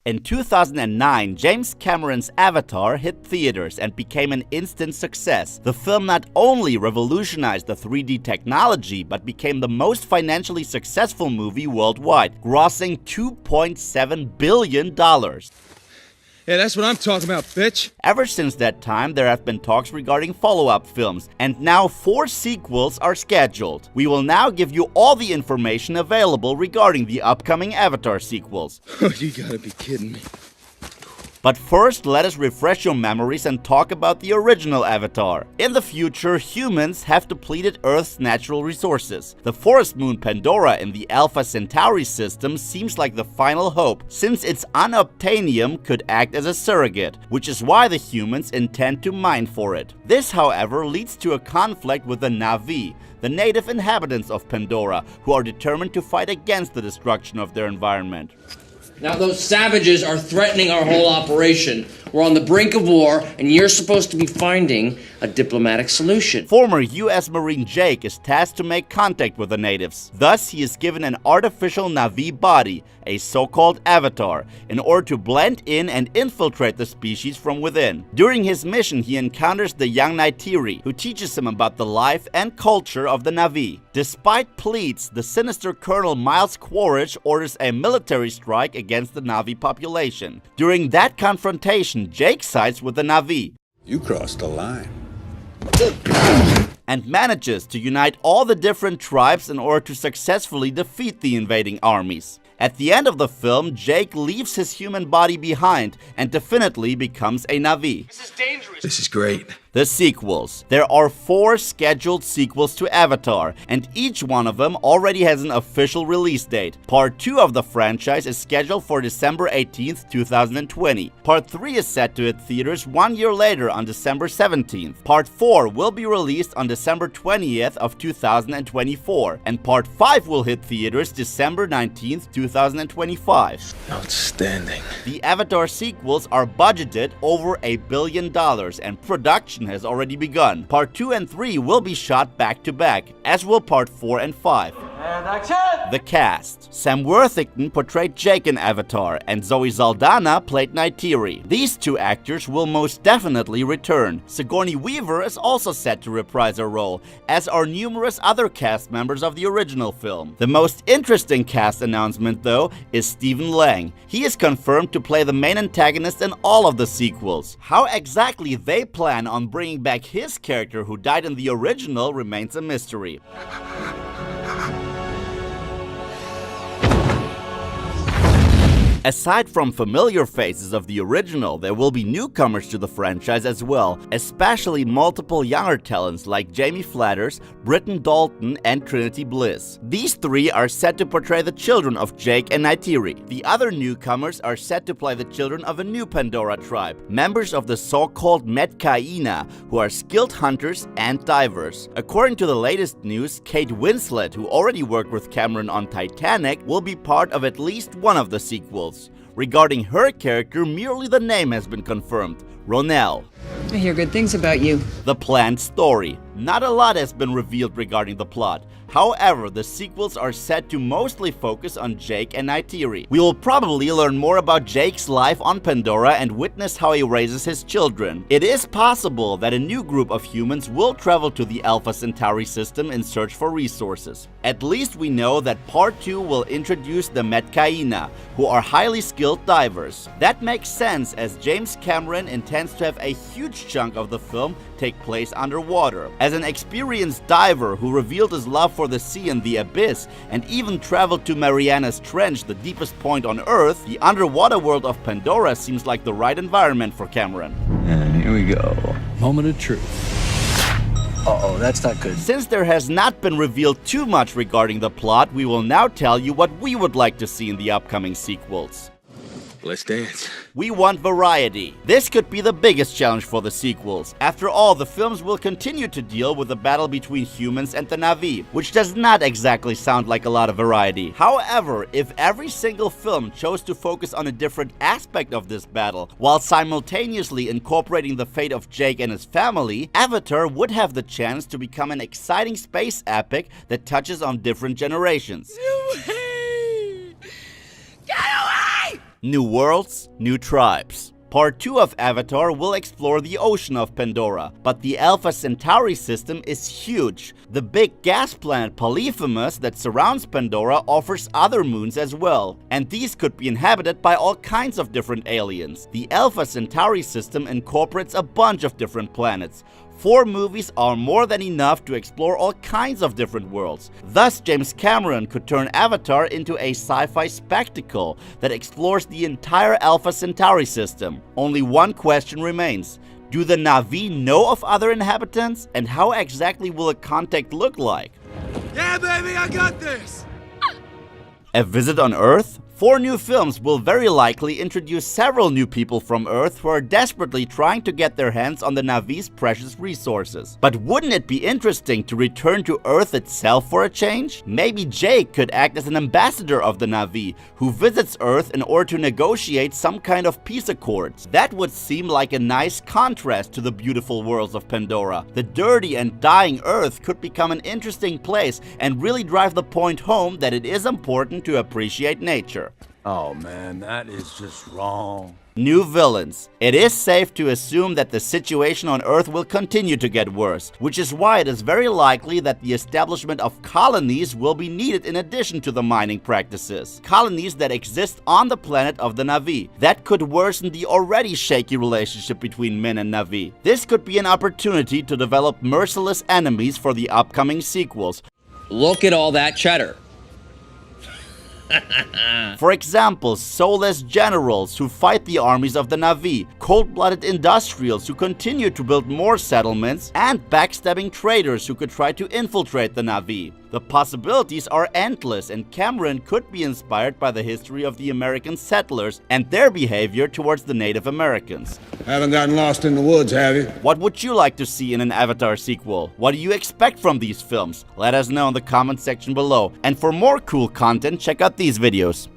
In 2009, James Cameron's Avatar hit theaters and became an instant success. The film not only revolutionized the 3D technology, but became the most financially successful movie worldwide, grossing $2.7 billion. Yeah, that's what I'm talking about, bitch. Ever since that time, there have been talks regarding follow-up films, and now 4 sequels are scheduled. We will now give you all the information available regarding the upcoming Avatar sequels. Oh, you gotta be kidding me. But first, let us refresh your memories and talk about the original Avatar. In the future, humans have depleted Earth's natural resources. The forest moon Pandora in the Alpha Centauri system seems like the final hope, since its unobtainium could act as a surrogate, which is why the humans intend to mine for it. This, however, leads to a conflict with the Na'vi, the native inhabitants of Pandora, who are determined to fight against the destruction of their environment. Now, those savages are threatening our whole operation. We're on the brink of war, and you're supposed to be finding a diplomatic solution. Former U.S. Marine Jake is tasked to make contact with the natives. Thus, he is given an artificial Na'vi body, a so-called avatar, in order to blend in and infiltrate the species from within. During his mission, he encounters the young Neytiri, who teaches him about the life and culture of the Na'vi. Despite pleas, the sinister Colonel Miles Quaritch orders a military strike against the Na'vi population. During that confrontation, Jake sides with the Na'vi. You crossed the line. And manages to unite all the different tribes in order to successfully defeat the invading armies. At the end of the film, Jake leaves his human body behind and definitely becomes a Na'vi. This is dangerous. This is great. The sequels. There are 4 scheduled sequels to Avatar, and each one of them already has an official release date. Part 2 of the franchise is scheduled for December 18th, 2020. Part 3 is set to hit theaters 1 year later on December 17th. Part 4 will be released on December 20th of 2024, and Part 5 will hit theaters December 19th, 2025. Outstanding. The Avatar sequels are budgeted over $1 billion, and production has already begun. Part 2 and 3 will be shot back to back, as will Part 4 and 5. And action! The cast. Sam Worthington portrayed Jake in Avatar, and Zoe Saldana played Neytiri. These 2 actors will most definitely return. Sigourney Weaver is also set to reprise her role, as are numerous other cast members of the original film. The most interesting cast announcement, though, is Stephen Lang. He is confirmed to play the main antagonist in all of the sequels. How exactly they plan on bringing back his character who died in the original remains a mystery. Aside from familiar faces of the original, there will be newcomers to the franchise as well, especially multiple younger talents like Jamie Flatters, Britton Dalton, and Trinity Bliss. These 3 are set to portray the children of Jake and Neytiri. The other newcomers are set to play the children of a new Pandora tribe, members of the so-called Metka'ina, who are skilled hunters and divers. According to the latest news, Kate Winslet, who already worked with Cameron on Titanic, will be part of at least one of the sequels. Regarding her character, merely the name has been confirmed: Ronell. I hear good things about you. The planned story. Not a lot has been revealed regarding the plot. However, the sequels are set to mostly focus on Jake and Neytiri. We will probably learn more about Jake's life on Pandora and witness how he raises his children. It is possible that a new group of humans will travel to the Alpha Centauri system in search for resources. At least we know that Part 2 will introduce the Metka'ina, who are highly skilled divers. That makes sense, as James Cameron intends to have a huge chunk of the film take place underwater. As an experienced diver who revealed his love for the sea and the abyss, and even traveled to Mariana's Trench, the deepest point on Earth, the underwater world of Pandora seems like the right environment for Cameron. And here we go. Moment of truth. Uh-oh, that's not good. Since there has not been revealed too much regarding the plot, we will now tell you what we would like to see in the upcoming sequels. Let's dance. We want variety. This could be the biggest challenge for the sequels. After all, the films will continue to deal with the battle between humans and the Na'vi, which does not exactly sound like a lot of variety. However, if every single film chose to focus on a different aspect of this battle, while simultaneously incorporating the fate of Jake and his family, Avatar would have the chance to become an exciting space epic that touches on different generations. New worlds, new tribes. Part 2 of Avatar will explore the ocean of Pandora, but the Alpha Centauri system is huge. The big gas planet Polyphemus that surrounds Pandora offers other moons as well, and these could be inhabited by all kinds of different aliens. The Alpha Centauri system incorporates a bunch of different planets. 4 movies are more than enough to explore all kinds of different worlds. Thus, James Cameron could turn Avatar into a sci-fi spectacle that explores the entire Alpha Centauri system. Only one question remains. Do the Na'vi know of other inhabitants? And how exactly will a contact look like? Yeah, baby, I got this! A visit on Earth? 4 new films will very likely introduce several new people from Earth who are desperately trying to get their hands on the Na'vi's precious resources. But wouldn't it be interesting to return to Earth itself for a change? Maybe Jake could act as an ambassador of the Na'vi, who visits Earth in order to negotiate some kind of peace accords. That would seem like a nice contrast to the beautiful worlds of Pandora. The dirty and dying Earth could become an interesting place and really drive the point home that it is important to appreciate nature. Oh man, that is just wrong. New villains. It is safe to assume that the situation on Earth will continue to get worse, which is why it is very likely that the establishment of colonies will be needed in addition to the mining practices. Colonies that exist on the planet of the Na'vi. That could worsen the already shaky relationship between men and Na'vi. This could be an opportunity to develop merciless enemies for the upcoming sequels. Look at all that cheddar. For example, soulless generals who fight the armies of the Na'vi, cold-blooded industrials who continue to build more settlements, and backstabbing traders who could try to infiltrate the Na'vi. The possibilities are endless, and Cameron could be inspired by the history of the American settlers and their behavior towards the Native Americans. Haven't gotten lost in the woods, have you? What would you like to see in an Avatar sequel? What do you expect from these films? Let us know in the comment section below. And for more cool content, check out these videos.